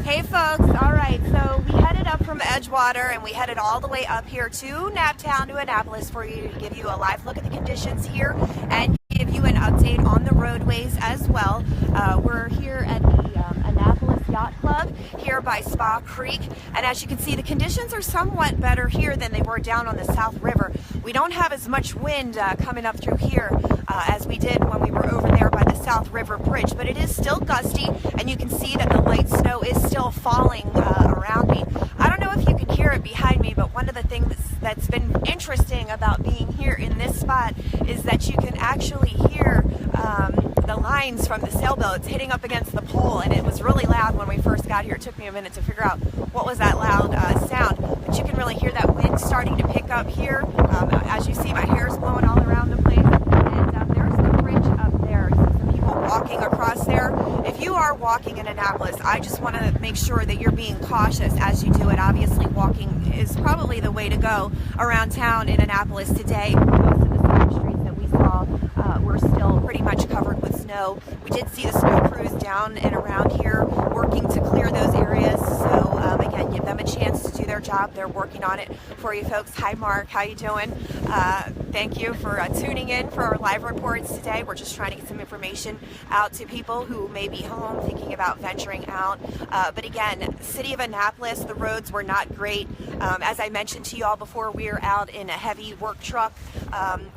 Hey folks, alright, so we headed up from Edgewater and we headed all the way up here to Naptown, to Annapolis, for you to give you a live look at the conditions here and give you an update on the roadways as well. We're here at the Annapolis Yacht Club here by Spa Creek, and as you can see, the conditions are somewhat better here than they were down on the South River. We don't have as much wind coming up through here as we did when we were over there by the South River Bridge, but it is still gusty, and you can see that the light snow is still falling around me. I don't know if you can hear it behind me, but one of the things that's been interesting about being here in this spot is that you can actually hear the lines from the sailboats hitting up against the pole, and it was really loud when we first got here. It took me a minute to figure out what was that loud sound, but you can really hear that wind starting to pick up here. As you see, my hair is blowing all around the place, and there's the bridge up there. Some people walking across there. If you are walking in Annapolis, I just want to make sure that you're being cautious as you do it. Obviously, walking is probably the way to go around town in Annapolis today. Most of the side streets that we saw were still pretty much covered with snow. We did see the snow crews down and around here working to clear those areas. So again, give them a chance to do their job. They're working on it for you folks. Hi Mark, how you doing? Thank you for tuning in for our live reports today. We're just trying to get some information out to people who may be home thinking about venturing out. But again, city of Annapolis, the roads were not great. As I mentioned to you all before, we are out in a heavy work truck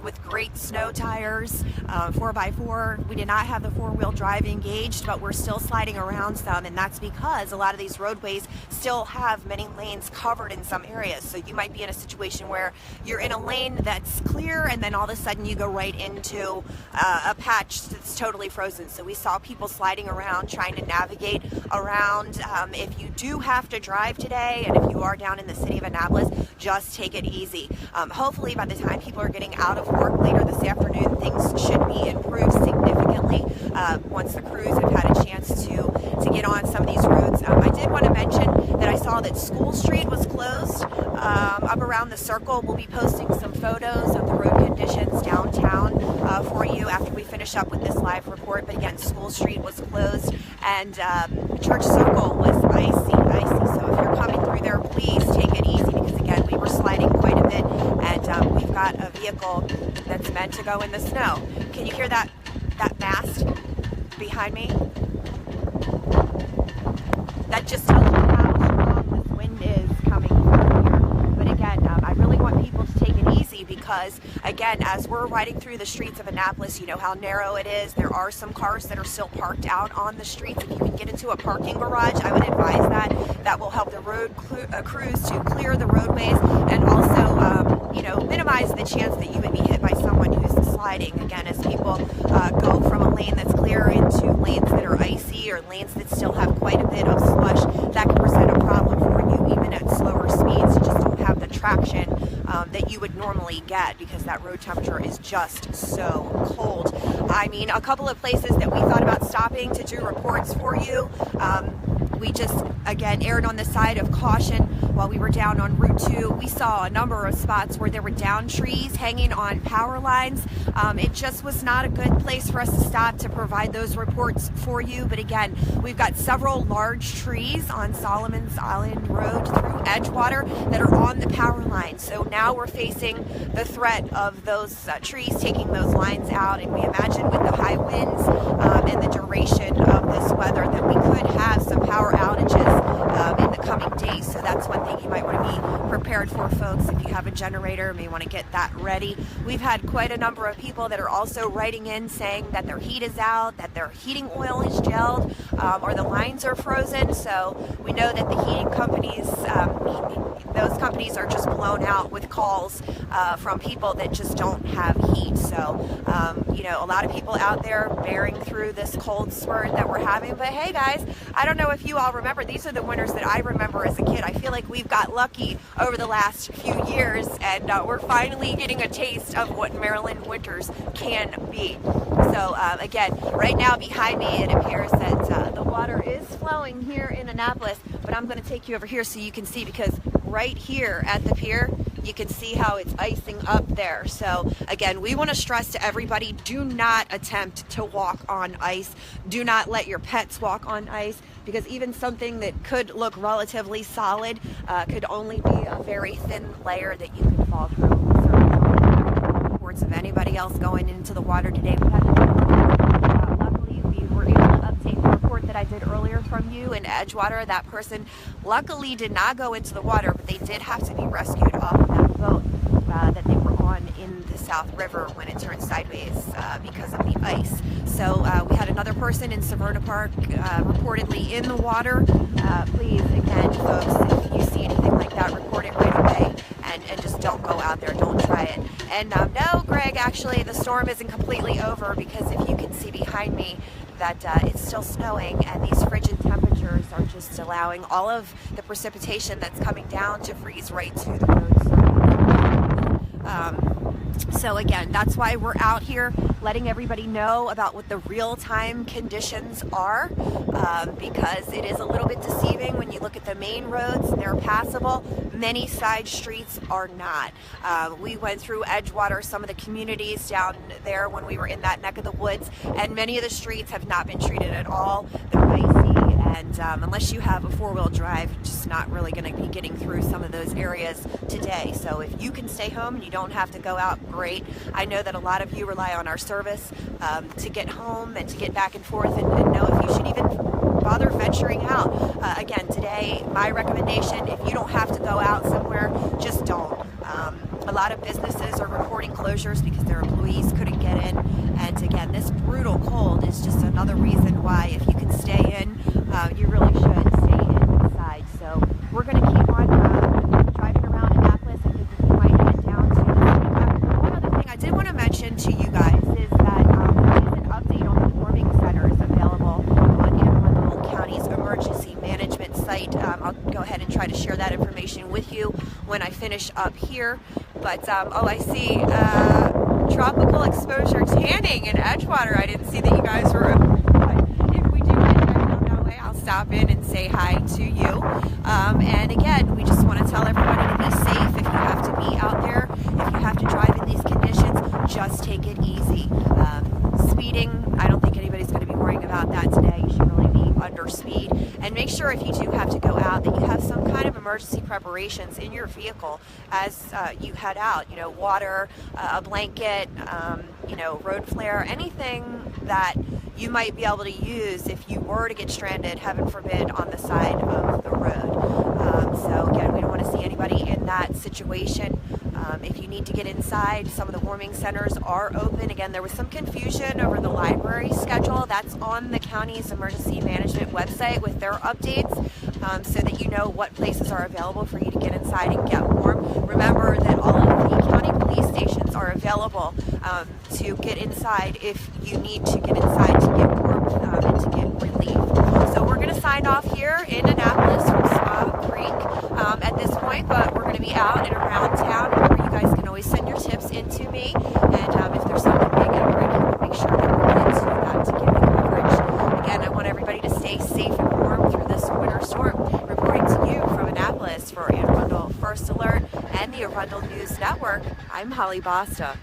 with great snow tires, 4x4. We did not have the four-wheel drive engaged, but we're still sliding around some, and that's because a lot of these roadways still have many lanes covered in some areas. So you might be in a situation where you're in a lane that's clear, and then all of a sudden you go right into a patch that's totally frozen. So we saw people sliding around, trying to navigate around. If you do have to drive today, and if you are down in the city of Annapolis, just take it easy. Hopefully by the time people are getting out of work later this afternoon, things should be improved significantly once the crews have had a chance to get on some of these roads. I did want to mention that I saw that School Street was closed up around the circle. We'll be posting some photos of the road conditions downtown for you after we finish up with this live report. But again, School Street was closed, and Church Circle was icy. So if you're coming through there, please take it easy, because again, we were sliding quite a bit, and we've got a vehicle that's meant to go in the snow. Can you hear that mast behind me? That just tells you how strong this wind is coming through here. But again, I really want people to take it easy, because again, as we're riding through the streets of Annapolis, you know how narrow it is. There are some cars that are still parked out on the streets. If you can get into a parking garage, I would advise that. That will help the road crews to clear the roadways, and also minimize the chance that you would be hit by someone who's sliding. Again, as people go from a lane that's clear into lanes that are icy, or lanes that still have quite a bit of slush, that can present a problem for you even at slower speeds. You just don't have the traction that you would normally get, because that road temperature is just so cold. I mean, a couple of places that we thought about stopping to do reports for you, we just, again, erred on the side of caution. While we were down on Route 2, we saw a number of spots where there were down trees hanging on power lines. It just was not a good place for us to stop to provide those reports for you. But again, we've got several large trees on Solomon's Island Road through Edgewater that are on the power line. So now we're facing the threat of those trees taking those lines out, and we imagine with the high winds and the duration of this weather that we could have some power outages in the coming days. So that's one thing you might want to be prepared for, folks. If you have a generator, you may want to get that ready. We've had quite a number of people that are also writing in saying that their heat is out, that their heating oil is gelled, or the lines are frozen. So we know that the heating companies, those companies are just blown out with calls from people that just don't have heat. So, a lot of people out there bearing through this cold spurt that we're having. But hey guys, I don't know if you all remember, these are the winters that I remember as a kid. I feel like we've got lucky over the last few years, and we're finally getting a taste of what Maryland winters can be. So again, right now behind me, it appears that the water is flowing here in Annapolis, but I'm going to take you over here so you can see, because right here at the pier, You can see how it's icing up there. So again, we want to stress to everybody, do not attempt to walk on ice. Do not let your pets walk on ice, because even something that could look relatively solid could only be a very thin layer that you could fall through. So reports of anybody else going into the water today. We had luckily we were able to update the report that I did earlier from you in Edgewater. That person luckily did not go into the water, but they did have to be rescued off of that boat that they were on in the South River when it turned sideways because of the ice. So we had another person in Severna Park reportedly in the water. Please, again, folks, if you see anything like that, report it right away and just don't go out there. Don't try it. And no, Greg, actually, the storm isn't completely over, because if you can see behind me that it's still snowing, and these frigid temperatures are just allowing all of the precipitation that's coming down to freeze right to the road surface. So again, that's why we're out here letting everybody know about what the real-time conditions are, because it is a little bit deceiving when you look at the main roads. They're passable. Many side streets are not. We went through Edgewater, some of the communities down there when we were in that neck of the woods, and many of the streets have not been treated at all. They're icy, and unless you have a four-wheel drive, you're just not really going to be getting through some of those areas today. So if you can stay home and you don't have to go out, great. I know that a lot of you rely on our service to get home and to get back and forth, and know if you should even bother venturing out. Again, today, my recommendation, if you don't have to go out somewhere, just don't. A lot of businesses are reporting closures because their employees couldn't get in. And again, this brutal cold is just another reason why, if you can stay in, you really should stay inside. So we're going to keep on driving around Annapolis. I think we might head down to one other thing I did want to mention to you guys is that there is an update on the warming centers available on Annapolis County's emergency management site. I'll go ahead and try to share that information with you when I finish up here. But oh, I see tropical exposure tanning in Edgewater. I didn't see that you guys were. But if we do end up that way, I'll stop in and say hi to you. And again, we just want to tell everybody to be safe. If you have to be out there, if you have to drive in these conditions, just take it easy. Speeding, I don't think anybody's going to be worrying about that today. You should really be under speed. And make sure, if you do have to go out, that you have some kind of emergency preparations in your vehicle as you head out. You know, water, a blanket, you know, road flare, anything that you might be able to use if you were to get stranded, heaven forbid, on the side of the road. So again, we don't want to see anybody in that situation. If you need to get inside, some of the warming centers are open. Again, there was some confusion over the library schedule. That's on the county's emergency management website with their updates, so that you know what places are available for you to get inside and get warm. Remember that all of the county police stations are available to get inside if you need to get inside to get warmth and to get relief. So we're going to sign off here in Annapolis from Spa Creek at this point, but we're going to be out and around town. Remember, you guys can always send your tips into me, and if there's something big and breaking, we'll make sure that we'll get to that to give you coverage. Again, I want everybody to stay safe and warm through this winter storm. Reporting to you from Annapolis for Arundel First Alert and the Arundel News Network, I'm Holly Basta.